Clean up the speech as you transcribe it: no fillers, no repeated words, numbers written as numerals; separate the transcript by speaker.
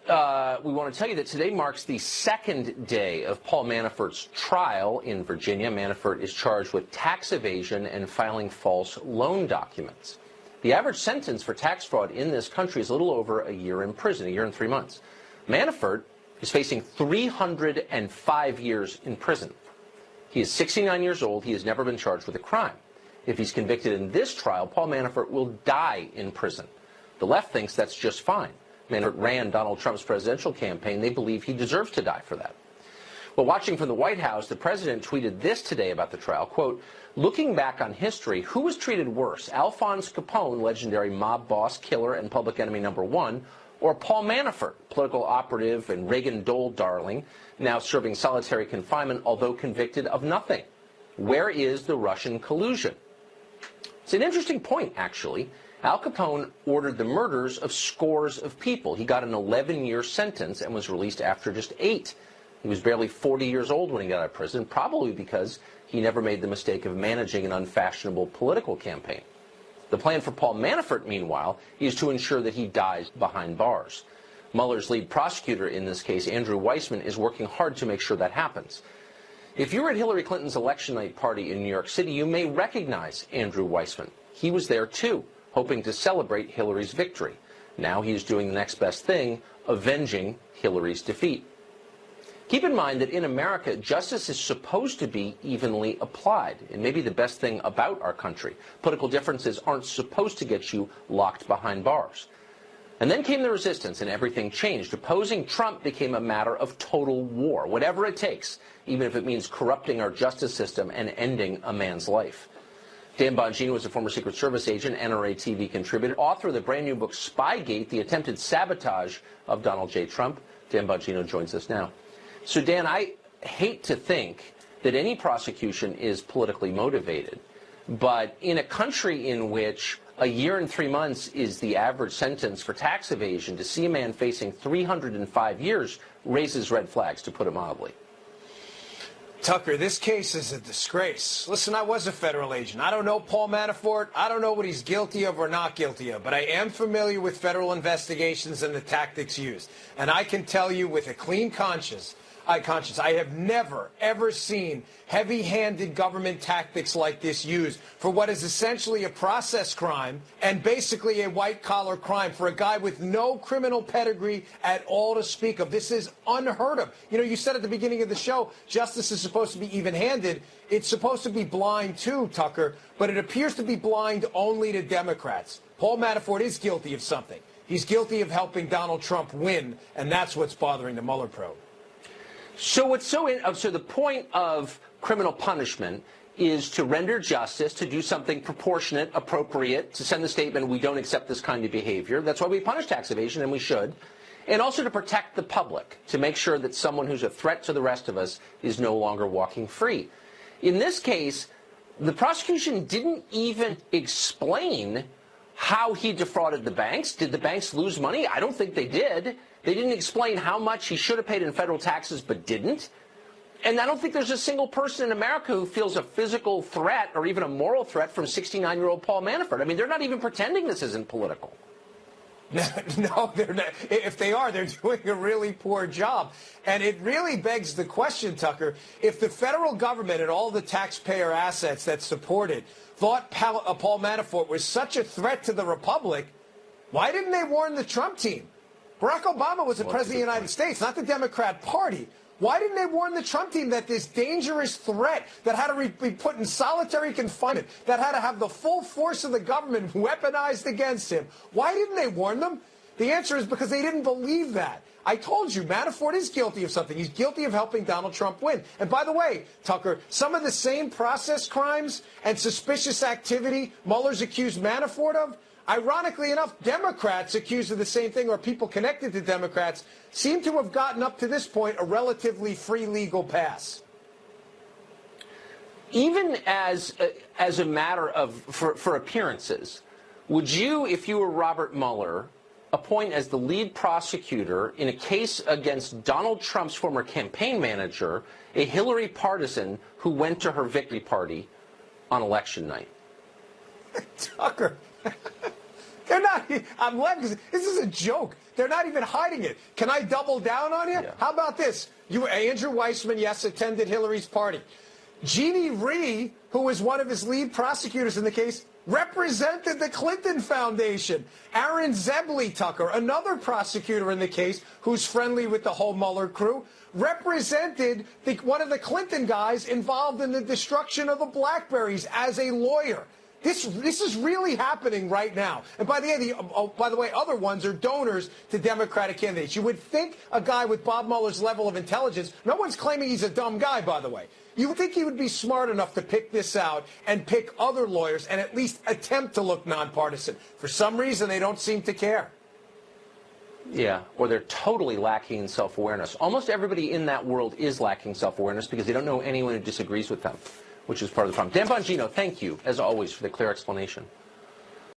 Speaker 1: we want to tell you that today marks the second day of Paul Manafort's trial in Virginia. Manafort is charged with tax evasion and filing false loan documents. The average sentence for tax fraud in this country is a little over a year in prison, a year and 3 months. Manafort is facing 305 years in prison. He is 69 years old. He has never been charged with a crime. If he's convicted in this trial, Paul Manafort will die in prison. The left thinks that's just fine. Manafort ran Donald Trump's presidential campaign. They believe he deserves to die for that. Well, watching from the White House, the president tweeted this today about the trial, quote, "Looking back on history, who was treated worse, Alphonse Capone, legendary mob boss, killer, and public enemy #1, or Paul Manafort, political operative and Reagan Dole darling, now serving solitary confinement, although convicted of nothing? Where is the Russian collusion?" It's an interesting point, actually. Al Capone ordered the murders of scores of people. He got an 11-year sentence and was released after just 8. He was barely 40 years old when he got out of prison, probably because he never made the mistake of managing an unfashionable political campaign. The plan for Paul Manafort, meanwhile, is to ensure that he dies behind bars. Mueller's lead prosecutor in this case, Andrew Weissmann, is working hard to make sure that happens. If you were at Hillary Clinton's election night party in New York City, you may recognize Andrew Weissmann. He was there, too, hoping to celebrate Hillary's victory. Now he is doing the next best thing, avenging Hillary's defeat. Keep in mind that in America, justice is supposed to be evenly applied. It may be the best thing about our country. Political differences aren't supposed to get you locked behind bars. And then came the resistance, and everything changed. Opposing Trump became a matter of total war, whatever it takes, even if it means corrupting our justice system and ending a man's life. Dan Bongino is a former Secret Service agent, NRA TV contributor, author of the brand new book Spygate, the attempted sabotage of Donald J. Trump. Dan Bongino joins us now. So, Dan, I hate to think that any prosecution is politically motivated, but in a country in which a year and 3 months is the average sentence for tax evasion, to see a man facing 305 years raises red flags, to put it mildly.
Speaker 2: Tucker, this case is a disgrace. Listen, I was a federal agent. I don't know Paul Manafort. I don't know what he's guilty of or not guilty of, but I am familiar with federal investigations and the tactics used. And I can tell you with a clean conscience, I have never, ever seen heavy-handed government tactics like this used for what is essentially a process crime and basically a white-collar crime for a guy with no criminal pedigree at all to speak of. This is unheard of. You know, you said at the beginning of the show, justice is supposed to be even-handed. It's supposed to be blind, too, Tucker, but it appears to be blind only to Democrats. Paul Manafort is guilty of something. He's guilty of helping Donald Trump win, and that's what's bothering the Mueller probe.
Speaker 1: So the point of criminal punishment is to render justice, to do something proportionate, appropriate, to send the statement, we don't accept this kind of behavior. That's why we punish tax evasion, and we should. And also to protect the public, to make sure that someone who's a threat to the rest of us is no longer walking free. In this case, the prosecution didn't even explain how he defrauded the banks. Did the banks lose money? I don't think they did. They didn't explain how much he should have paid in federal taxes but didn't. And I don't think there's a single person in America who feels a physical threat or even a moral threat from 69-year-old Paul Manafort. I mean, they're not even pretending this isn't political.
Speaker 2: No, they're not. If they are, they're doing a really poor job. And it really begs the question, Tucker, if the federal government and all the taxpayer assets that support it thought Paul Manafort was such a threat to the republic, why didn't they warn the Trump team? Barack Obama was the president of the United States, not the Democrat Party. Why didn't they warn the Trump team that this dangerous threat that had to be put in solitary confinement, that had to have the full force of the government weaponized against him? Why didn't they warn them? The answer is because they didn't believe that. I told you, Manafort is guilty of something. He's guilty of helping Donald Trump win. And by the way, Tucker, some of the same process crimes and suspicious activity Mueller's accused Manafort of, ironically enough, Democrats accused of the same thing, or people connected to Democrats, seem to have gotten up to this point a relatively free legal pass.
Speaker 1: Even as a matter of, for appearances, would you, if you were Robert Mueller, appoint as the lead prosecutor in a case against Donald Trump's former campaign manager, a Hillary partisan who went to her victory party on election night?
Speaker 2: Tucker, They're not. I'm laughing because this is a joke. They're not even hiding it. Can I double down on you?
Speaker 1: Yeah.
Speaker 2: How about this? Andrew Weissman, yes, attended Hillary's party. Jeannie Rhee, who was one of his lead prosecutors in the case, represented the Clinton Foundation. Aaron Zebley, Tucker, another prosecutor in the case who's friendly with the whole Mueller crew, represented one of the Clinton guys involved in the destruction of the BlackBerries as a lawyer. This is really happening right now. And by the way, other ones are donors to Democratic candidates. You would think a guy with Bob Mueller's level of intelligence, no one's claiming he's a dumb guy, by the way. You would think he would be smart enough to pick this out and pick other lawyers and at least attempt to look nonpartisan. For some reason, they don't seem to care.
Speaker 1: Yeah, or they're totally lacking in self-awareness. Almost everybody in that world is lacking self-awareness because they don't know anyone who disagrees with them, which is part of the problem. Dan Bongino, thank you, as always, for the clear explanation.